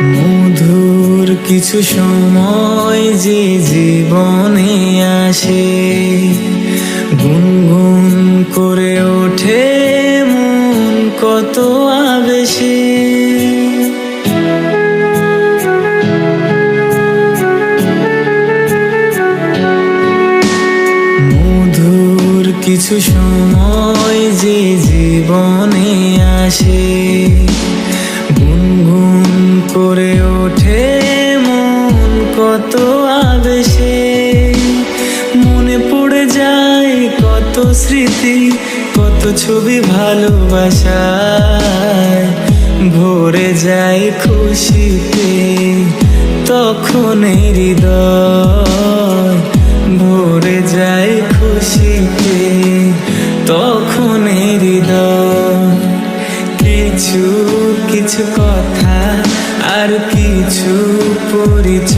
মধুর কিছু সময় যে জীবনে আসে, গুনগুন করে ওঠে মন কত আবেশে। মধুর কিছু সময় যে জীবনে আসে, গুনগুন করে ওঠে মন কত আবেশে। মনে পড়ে যায় কত স্মৃতি, কত ছবি ভালোবাসায়, ভরে যায় খুশিতে তখন হৃদয়, ভরে যায় খুশিতে তখন হৃদয়। কিছু কিছু কথা আর কিছু পরিচয়।